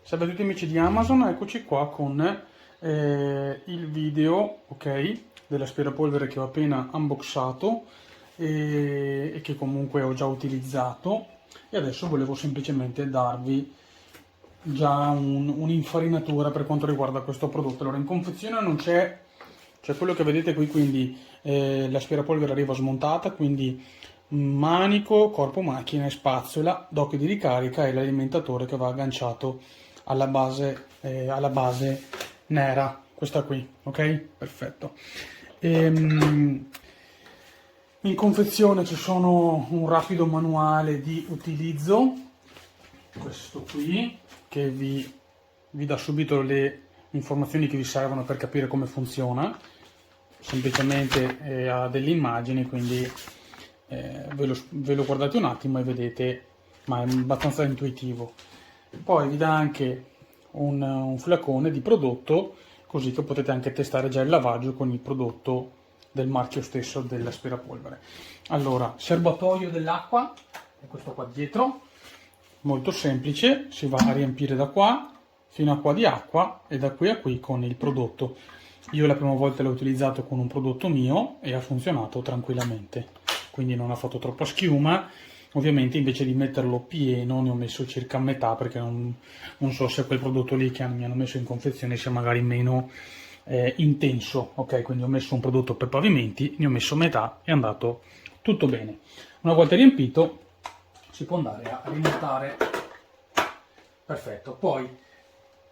Salve a tutti amici di Amazon, eccoci qua con il video, ok, dell'aspirapolvere che ho appena unboxato e che comunque ho già utilizzato, e adesso volevo semplicemente darvi già un'infarinatura per quanto riguarda questo prodotto. Allora, in confezione non c'è quello che vedete qui, quindi l'aspirapolvere arriva smontata, quindi manico, corpo macchina e spazzola, dock di ricarica e l'alimentatore che va agganciato alla base nera, questa qui, ok? Perfetto. In confezione ci sono un rapido manuale di utilizzo, questo qui, che vi dà subito le informazioni che vi servono per capire come funziona. Semplicemente ha delle immagini, quindi ve lo guardate un attimo e vedete, ma è abbastanza intuitivo. Poi vi dà anche un flacone di prodotto, così che potete anche testare già il lavaggio con il prodotto del marchio stesso dell'aspirapolvere. Allora, serbatoio dell'acqua è questo qua dietro, molto semplice, si va a riempire da qua fino a qua di acqua e da qui a qui con il prodotto. Io la prima volta l'ho utilizzato con un prodotto mio e ha funzionato tranquillamente, quindi non ha fatto troppa schiuma. Ovviamente invece di metterlo pieno ne ho messo circa metà, perché non so se quel prodotto lì che mi hanno messo in confezione sia magari meno intenso, ok? Quindi ho messo un prodotto per pavimenti, ne ho messo metà e è andato tutto bene. Una volta riempito si può andare a rimontare. Perfetto. Poi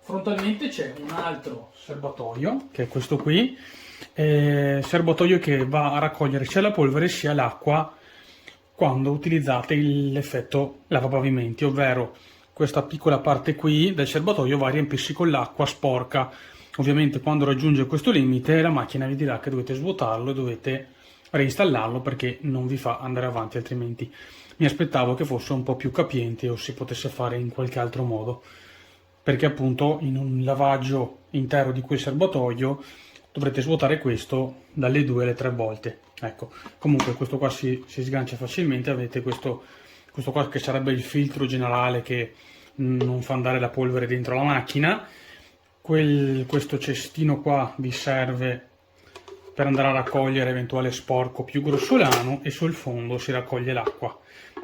frontalmente c'è un altro serbatoio, che è questo qui, serbatoio che va a raccogliere sia la polvere sia l'acqua quando utilizzate l'effetto lavapavimenti, ovvero questa piccola parte qui del serbatoio va a riempirsi con l'acqua sporca. Ovviamente quando raggiunge questo limite la macchina vi dirà che dovete svuotarlo e dovete reinstallarlo, perché non vi fa andare avanti, altrimenti. Mi aspettavo che fosse un po' più capiente o si potesse fare in qualche altro modo, perché appunto in un lavaggio intero di quel serbatoio dovrete svuotare questo dalle 2 alle 3 volte. Ecco, comunque questo qua si sgancia facilmente. Avete questo qua che sarebbe il filtro generale che non fa andare la polvere dentro la macchina. Questo cestino qua vi serve per andare a raccogliere eventuale sporco più grossolano, e sul fondo si raccoglie l'acqua.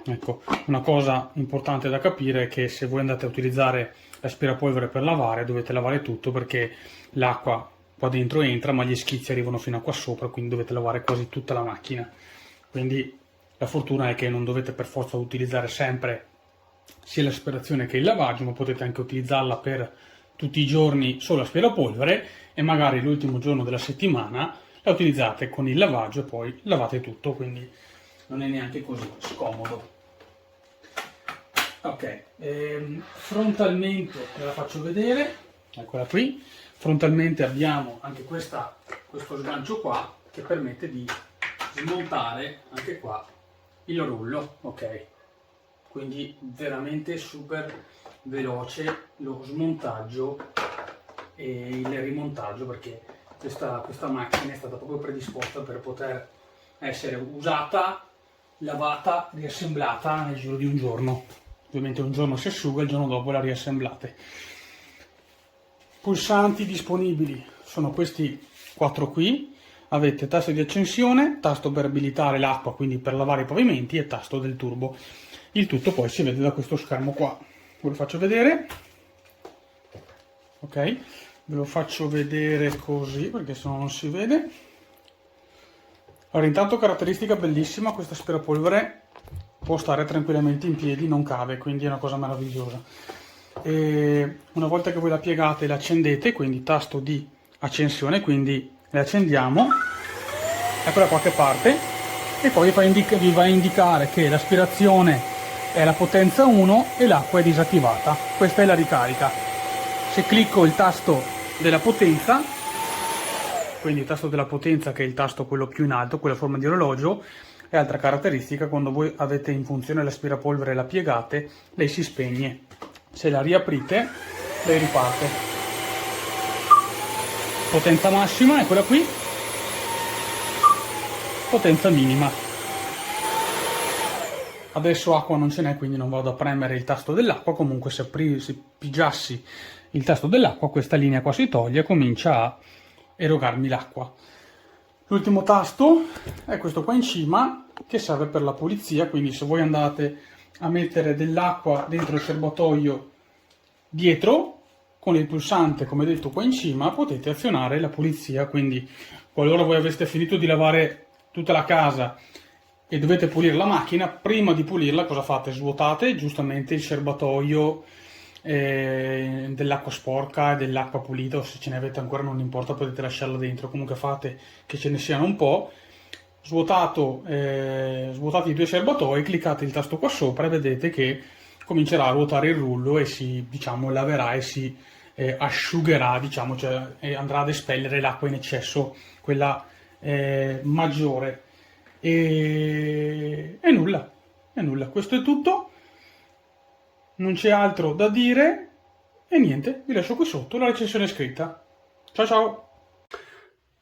Ecco, una cosa importante da capire è che se voi andate a utilizzare l'aspirapolvere per lavare, dovete lavare tutto, perché l'acqua qua dentro entra ma gli schizzi arrivano fino a qua sopra, quindi dovete lavare quasi tutta la macchina. Quindi la fortuna è che non dovete per forza utilizzare sempre sia l'aspirazione che il lavaggio, ma potete anche utilizzarla per tutti i giorni solo aspirapolvere, e magari l'ultimo giorno della settimana la utilizzate con il lavaggio e poi lavate tutto, quindi non è neanche così scomodo. Ok, frontalmente ve la faccio vedere, eccola qui. Frontalmente abbiamo anche questo sgancio qua che permette di smontare anche qua il rullo, ok? Quindi veramente super veloce lo smontaggio e il rimontaggio, perché questa macchina è stata proprio predisposta per poter essere usata, lavata, riassemblata nel giro di un giorno. Ovviamente un giorno si asciuga, il giorno dopo la riassemblate. Pulsanti disponibili sono questi 4 qui. Avete tasto di accensione, tasto per abilitare l'acqua, quindi per lavare i pavimenti, e tasto del turbo. Il tutto poi si vede da questo schermo qua. Ve lo faccio vedere. Ok, ve lo faccio vedere così, perché sennò non si vede. Allora, intanto caratteristica bellissima, questa aspirapolvere può stare tranquillamente in piedi, non cade, quindi è una cosa meravigliosa. E una volta che voi la piegate e la accendete, quindi tasto di accensione, quindi le accendiamo, eccola qua che parte, e poi vi va a indicare che l'aspirazione è la potenza 1 e l'acqua è disattivata. Questa è la ricarica. Se clicco il tasto della potenza, quindi il tasto della potenza, che è il tasto quello più in alto, quella forma di orologio, è altra caratteristica: quando voi avete in funzione l'aspirapolvere e la piegate, lei si spegne. Se la riaprite, lei riparte. Potenza massima è quella qui, potenza minima. Adesso acqua non ce n'è, quindi non vado a premere il tasto dell'acqua. Comunque se pigiassi il tasto dell'acqua, questa linea qua si toglie e comincia a erogarmi l'acqua. L'ultimo tasto è questo qua in cima, che serve per la pulizia, quindi se voi andate a mettere dell'acqua dentro il serbatoio dietro, con il pulsante, come detto qua in cima, potete azionare la pulizia. Quindi qualora voi aveste finito di lavare tutta la casa e dovete pulire la macchina, prima di pulirla cosa fate? Svuotate giustamente il serbatoio dell'acqua sporca e dell'acqua pulita, o se ce ne avete ancora non importa, potete lasciarla dentro. Comunque fate che ce ne siano un po'. Svuotate i due serbatoi, cliccate il tasto qua sopra e vedete che comincerà a ruotare il rullo e si, diciamo, laverà e si asciugherà, diciamo, cioè andrà ad espellere l'acqua in eccesso, quella maggiore. E nulla, questo è tutto, non c'è altro da dire e niente, vi lascio qui sotto la recensione scritta. Ciao ciao!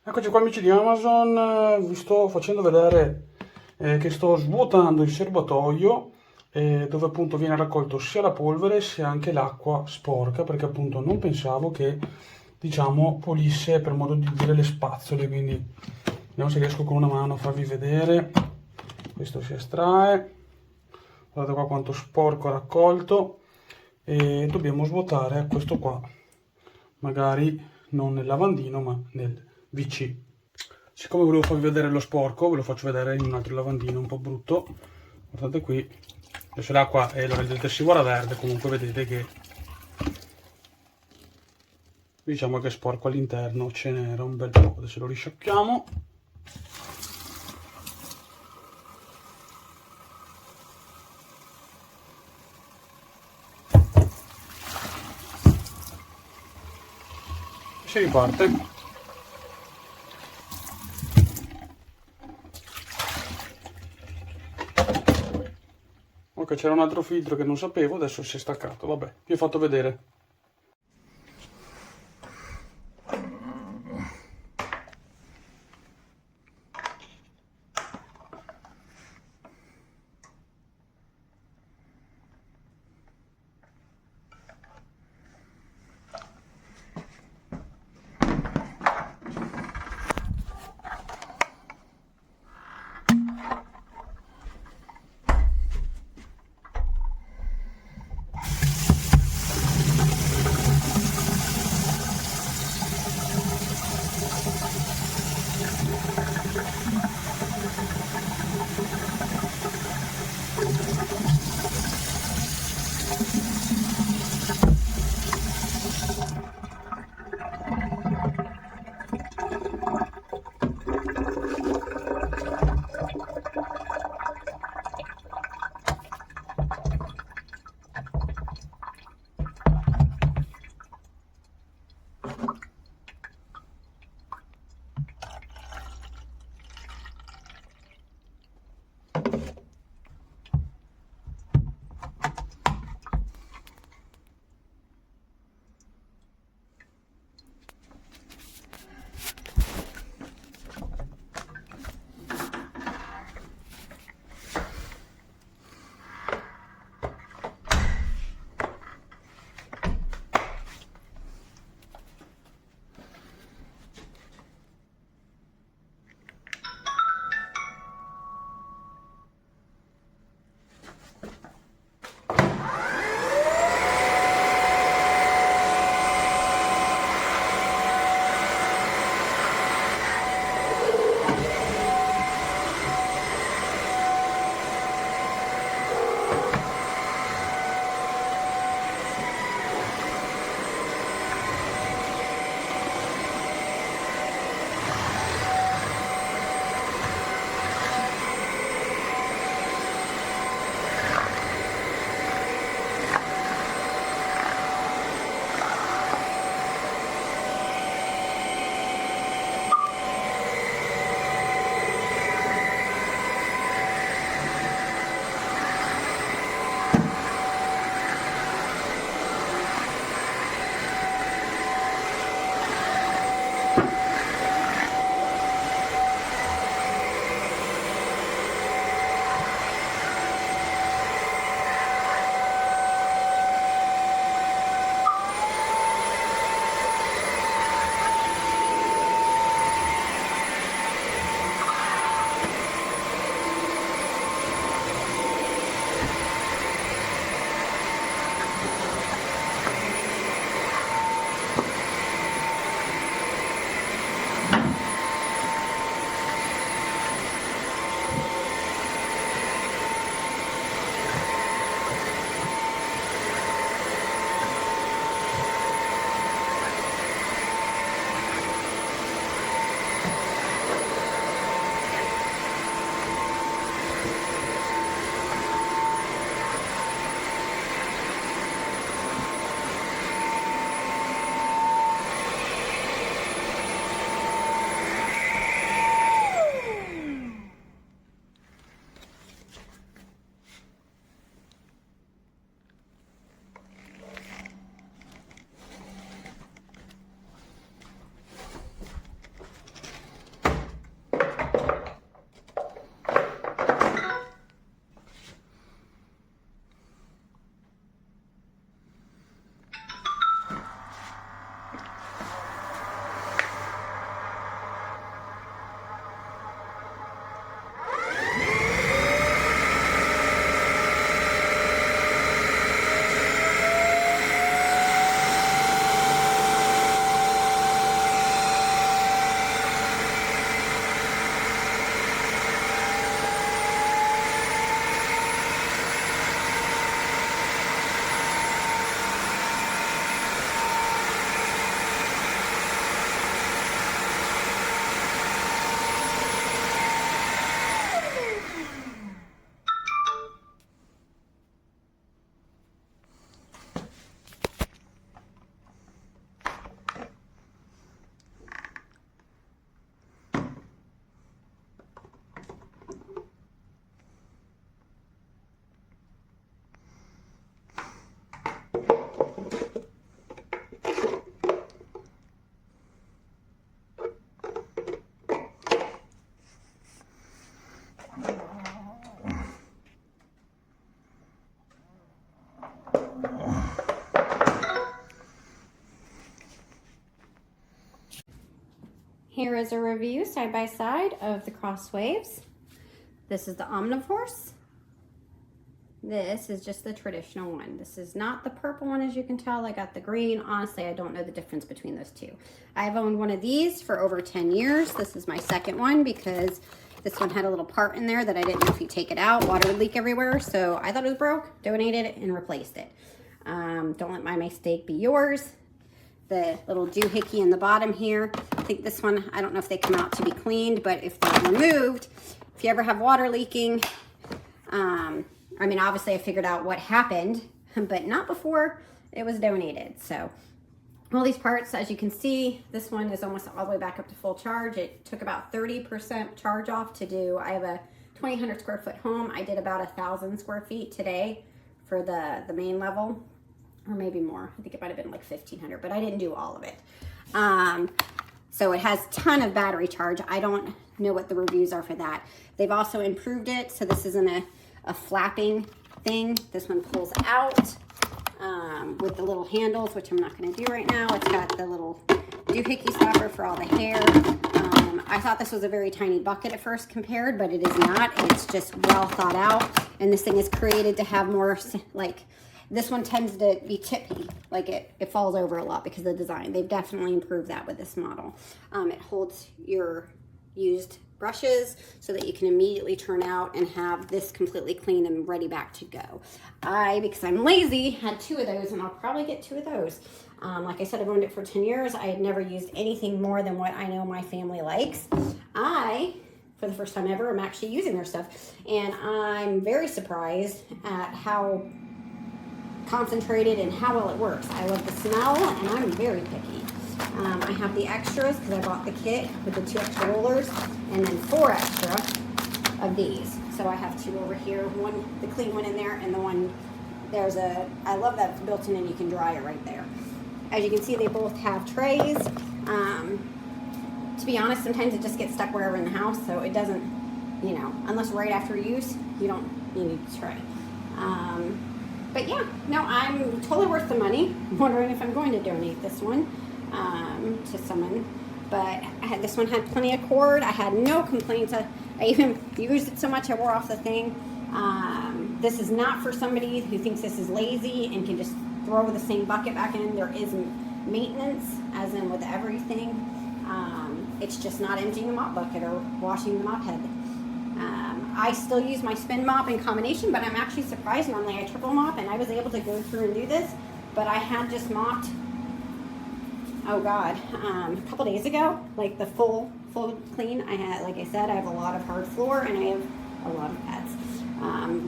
Eccoci qua amici di Amazon, vi sto facendo vedere che sto svuotando il serbatoio dove appunto viene raccolto sia la polvere sia anche l'acqua sporca, perché appunto non pensavo che, diciamo, pulisse, per modo di dire, le spazzole. Quindi vediamo se riesco con una mano a farvi vedere. Questo si estrae, guardate qua quanto sporco ha raccolto, e dobbiamo svuotare questo qua, magari non nel lavandino ma nel WC. Siccome volevo farvi vedere lo sporco, ve lo faccio vedere in un altro lavandino un po' brutto. Guardate qui, adesso l'acqua è del detersivo era verde, comunque vedete che, diciamo che è sporco all'interno, ce n'era un bel po'. Adesso lo risciacquiamo. Si riparte. Ok, c'era un altro filtro che non sapevo, adesso si è staccato. Vabbè, vi ho fatto vedere. Here is a review side by side of the CrossWaves. This is the OmniForce. This is just the traditional one. This is not the purple one, as you can tell. I got the green. Honestly, I don't know the difference between those two. I've owned one of these for over 10 years. This is my second one because this one had a little part in there that I didn't know if you take it out, water would leak everywhere. So I thought it was broke, donated it, and replaced it. Don't let my mistake be yours. The little doohickey in the bottom here. I think this one, I don't know if they come out to be cleaned, but if they're removed, if you ever have water leaking, I mean, obviously I figured out what happened, but not before it was donated. So all these parts, as you can see, this one is almost all the way back up to full charge. It took about 30% charge off to do. I have a 2,000 square foot home. I did about 1,000 square feet today for the main level, or maybe more. I think it might have been like 1,500, but I didn't do all of it. So it has a ton of battery charge. I don't know what the reviews are for that. They've also improved it, so this isn't a flapping thing. This one pulls out with the little handles, which I'm not going to do right now. It's got the little doohickey stopper for all the hair. I thought this was a very tiny bucket at first compared, but it is not. It's just well thought out, and this thing is created to have more, like, this one tends to be tippy, like it falls over a lot because of the design. They've definitely improved that with this model. It holds your used brushes so that you can immediately turn out and have this completely clean and ready back to go. Because I'm lazy, had 2 of those, and I'll probably get 2 of those. Like I said, I've owned it for 10 years. I had never used anything more than what I know my family likes. For the first time ever, I'm actually using their stuff, and I'm very surprised at how concentrated and how well it works. I love the smell, and I'm very picky. I have the extras because I bought the kit with the 2 extra rollers, and then 4 extra of these. So I have 2 over here, one, the clean one in there, and the one, I love that it's built in and you can dry it right there. As you can see, they both have trays. To be honest, sometimes it just gets stuck wherever in the house, so it doesn't, unless right after use, you need a tray. But yeah, no, I'm totally worth the money. I'm wondering if I'm going to donate this one to someone. But this one had plenty of cord. I had no complaints. I even used it so much I wore off the thing. This is not for somebody who thinks this is lazy and can just throw the same bucket back in. There is maintenance, as in with everything. It's just not emptying the mop bucket or washing the mop head. I still use my spin mop in combination, but I'm actually surprised. Normally I triple mop, and I was able to go through and do this, but I had just mopped, oh God, a couple days ago, like the full clean. I had, like I said, I have a lot of hard floor, and I have a lot of pets.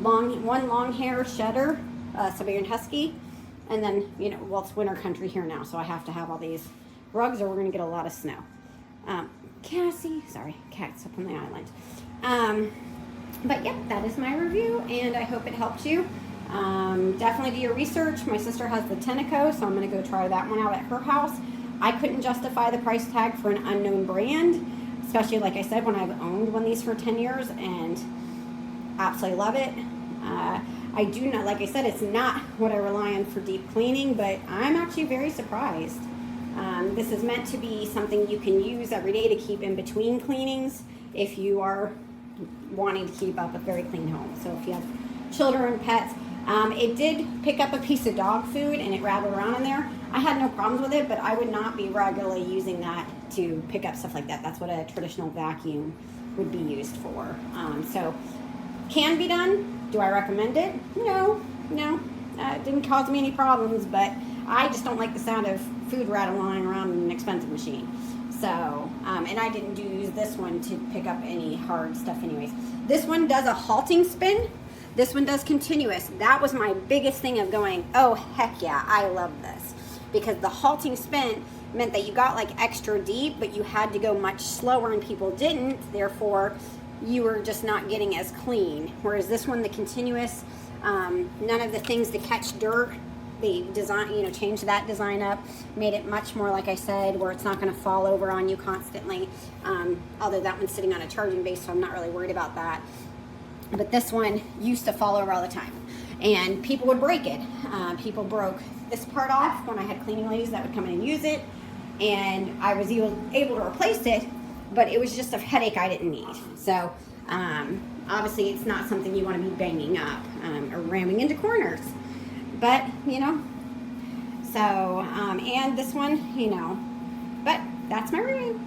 One long hair shedder, Siberian Husky, and then, well, it's winter country here now, so I have to have all these rugs or we're going to get a lot of snow. Cats up on the island. But yeah, that is my review, and I hope it helped you. Definitely do your research. My sister has the Tenneco, so I'm going to go try that one out at her house. I couldn't justify the price tag for an unknown brand, especially, like I said, when I've owned one of these for 10 years and absolutely love it. I do not, like I said, it's not what I rely on for deep cleaning, but I'm actually very surprised. This is meant to be something you can use every day to keep in between cleanings if you are wanting to keep up a very clean home. So if you have children, pets, it did pick up a piece of dog food and it rattled around in there. I had no problems with it, but I would not be regularly using that to pick up stuff like that. That's what a traditional vacuum would be used for. So can be done. Do I recommend it? No. It didn't cause me any problems, but I just don't like the sound of food rattling around in an expensive machine. So, and I didn't use this one to pick up any hard stuff anyways. This one does a halting spin. This one does continuous. That was my biggest thing of going, oh, heck yeah, I love this. Because the halting spin meant that you got like extra deep, but you had to go much slower and people didn't. Therefore, you were just not getting as clean. Whereas this one, the continuous, none of the things to catch dirt, they changed that design up, made it much more, like I said, where it's not going to fall over on you constantly. Although that one's sitting on a charging base, so I'm not really worried about that. But this one used to fall over all the time, and people would break it. People broke this part off when I had cleaning ladies that would come in and use it. and I was able to replace it, but it was just a headache I didn't need. So obviously it's not something you want to be banging up or ramming into corners, but you know, so and this one, you know, but that's my review.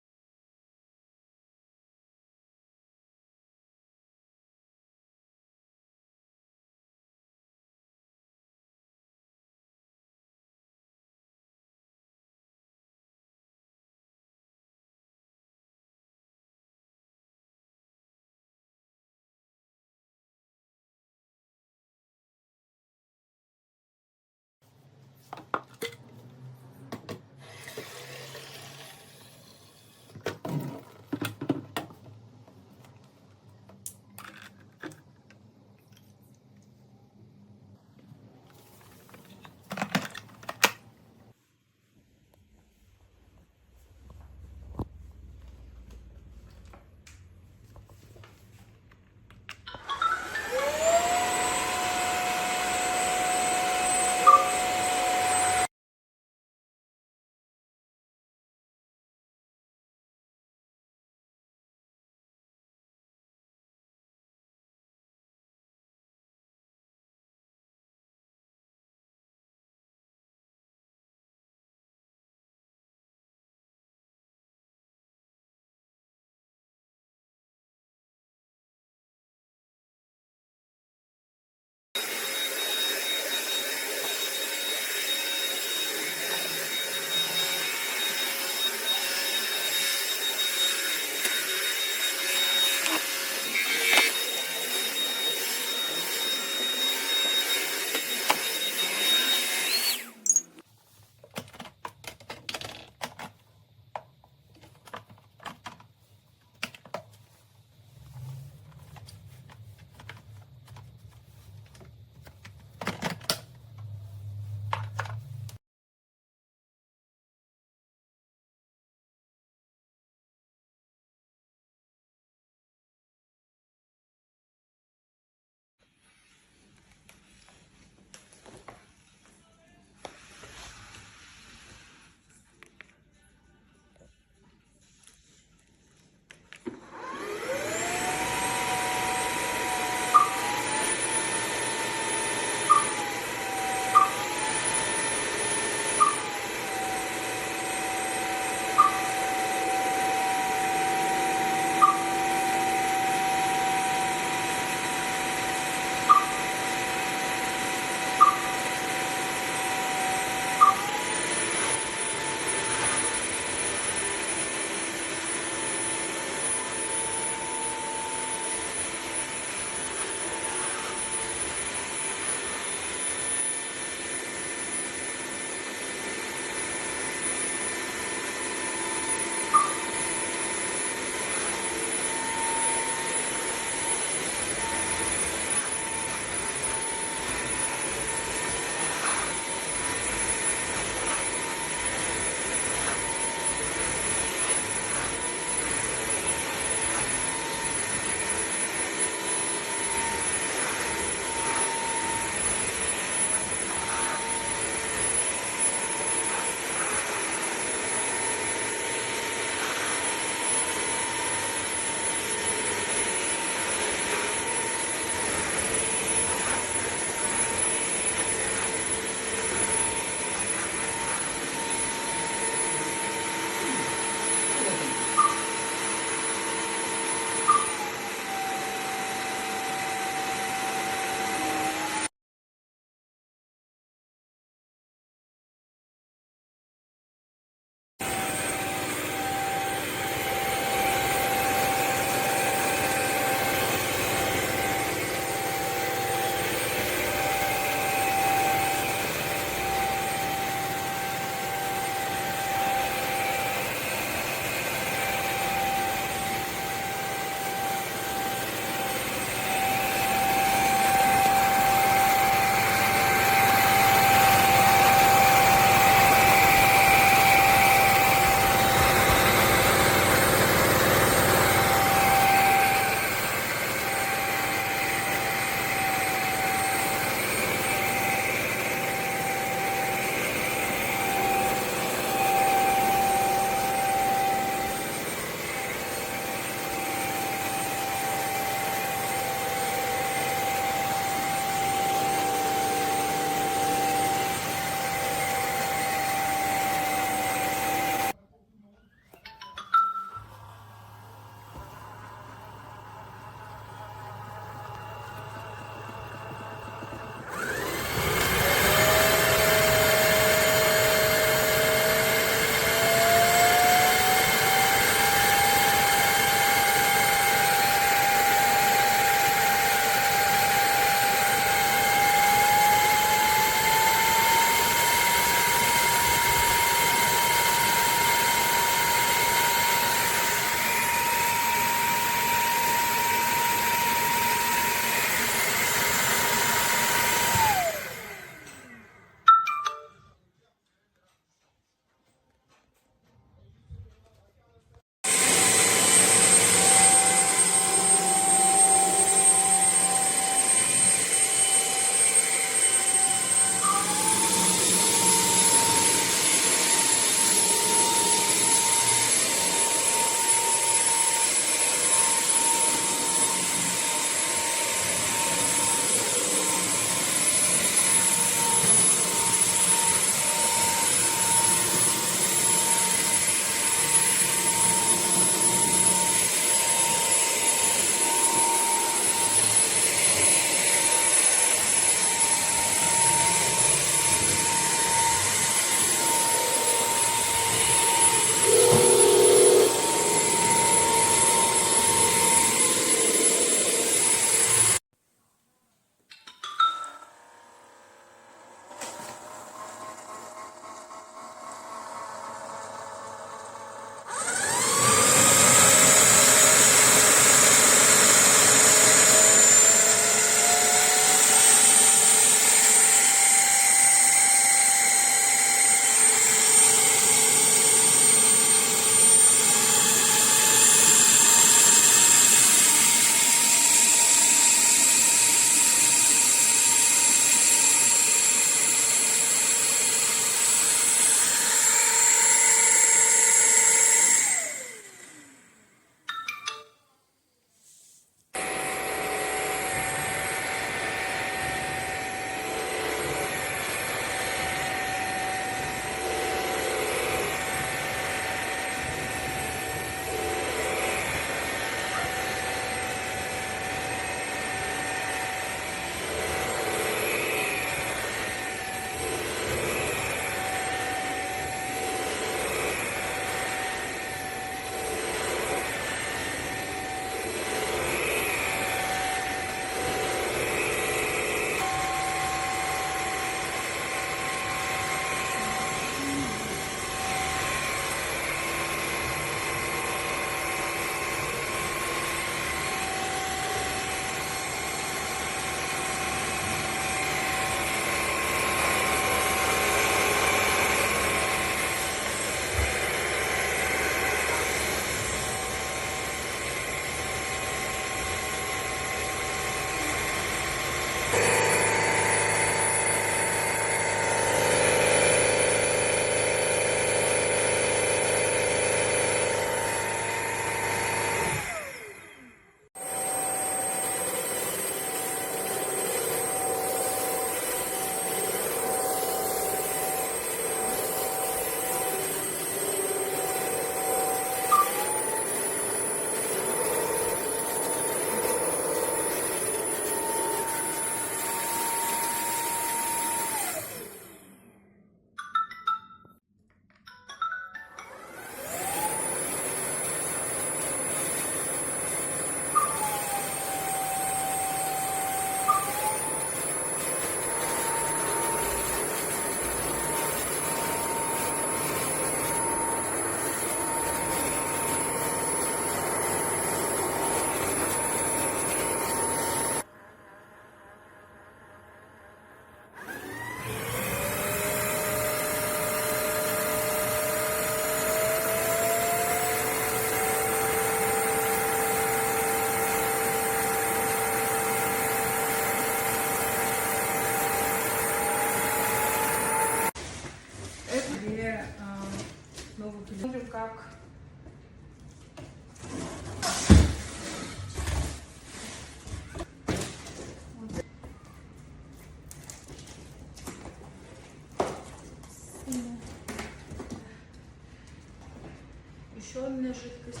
сгущенная жидкость.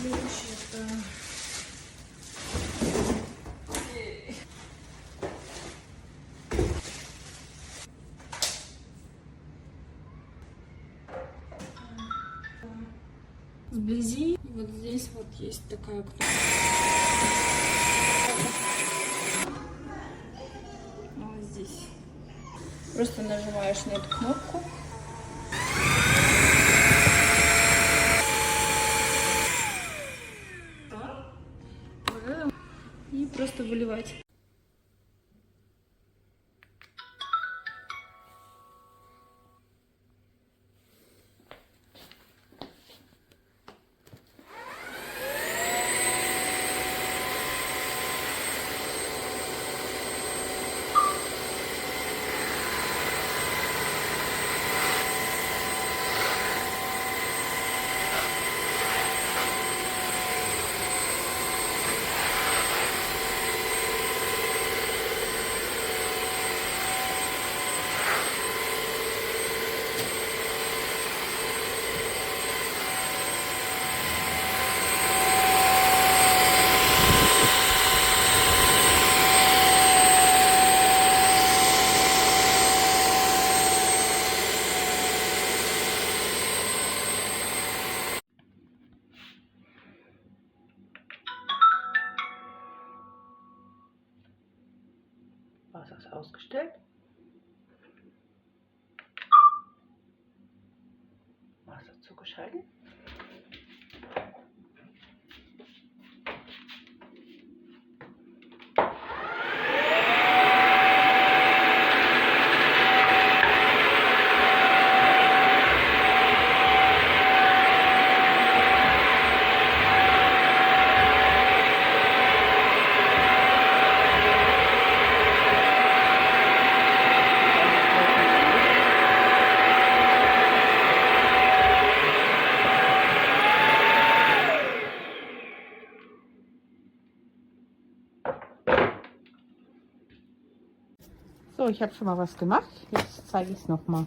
Меньше это... Вблизи вот здесь вот есть такая кнопка. Вот здесь. Просто нажимаешь на эту кнопку. И просто выливать. Wasser ist ausgestellt. Wasser zugeschaltet. So, ich habe schon mal was gemacht. Jetzt zeige ich es nochmal.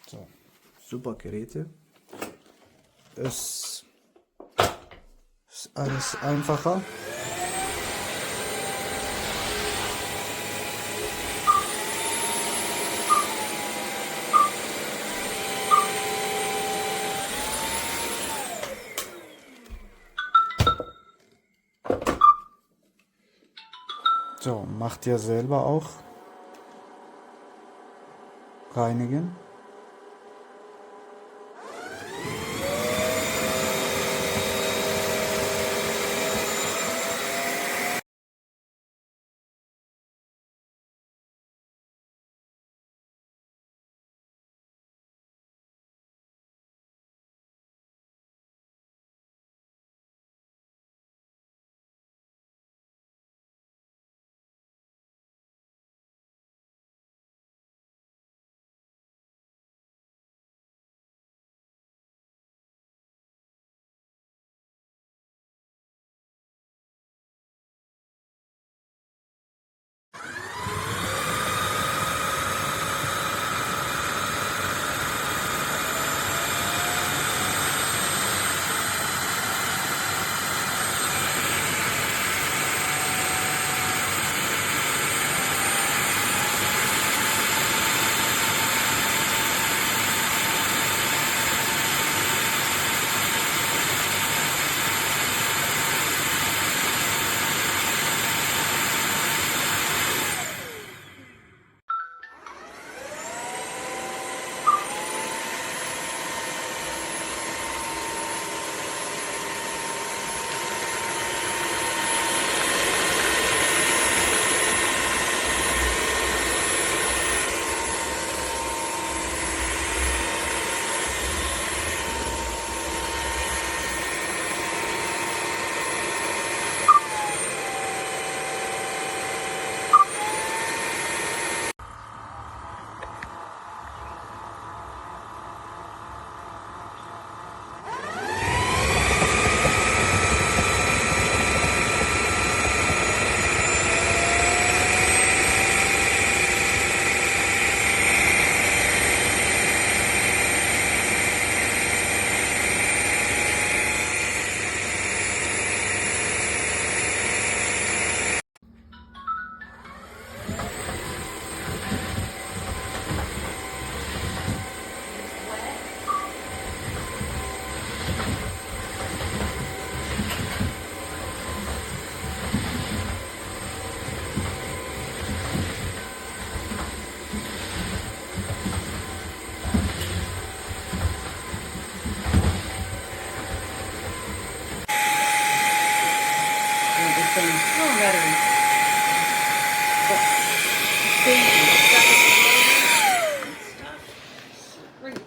So, super Geräte. Es ist alles einfacher. So, macht ihr selber auch. Reinigen.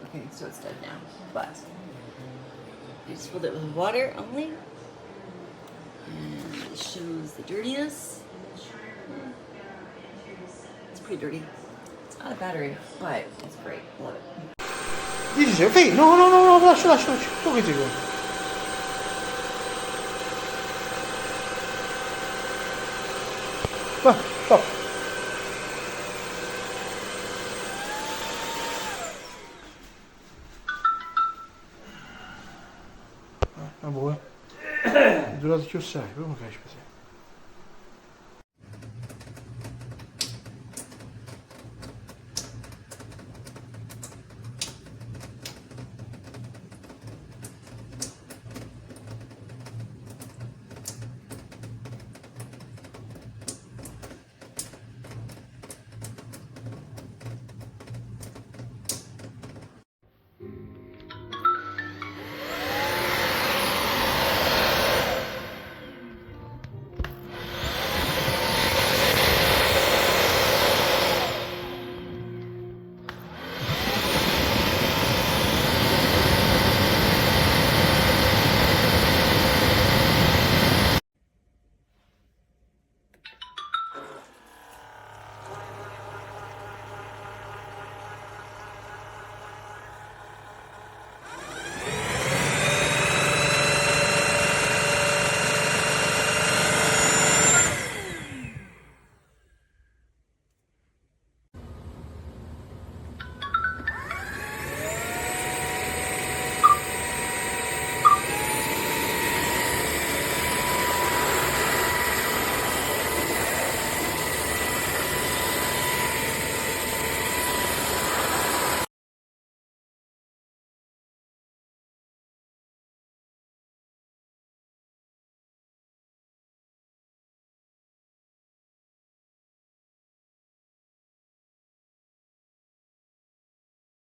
Okay, so it's dead now, but I just filled it with water only, and it shows the dirtiness. It's pretty dirty. It's not a battery, but it's great. Love it. Dice, fai, no, no, no, no, lascia, lascia, lascia, tu che dico? Va, stop. Vabbè, è durato più assai, come fai così?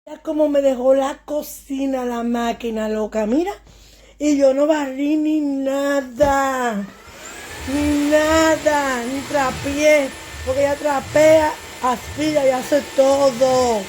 Mira cómo me dejó la cocina, la máquina loca, mira. Y yo no barrí ni nada, ni trapié, porque ella trapea, aspira y hace todo.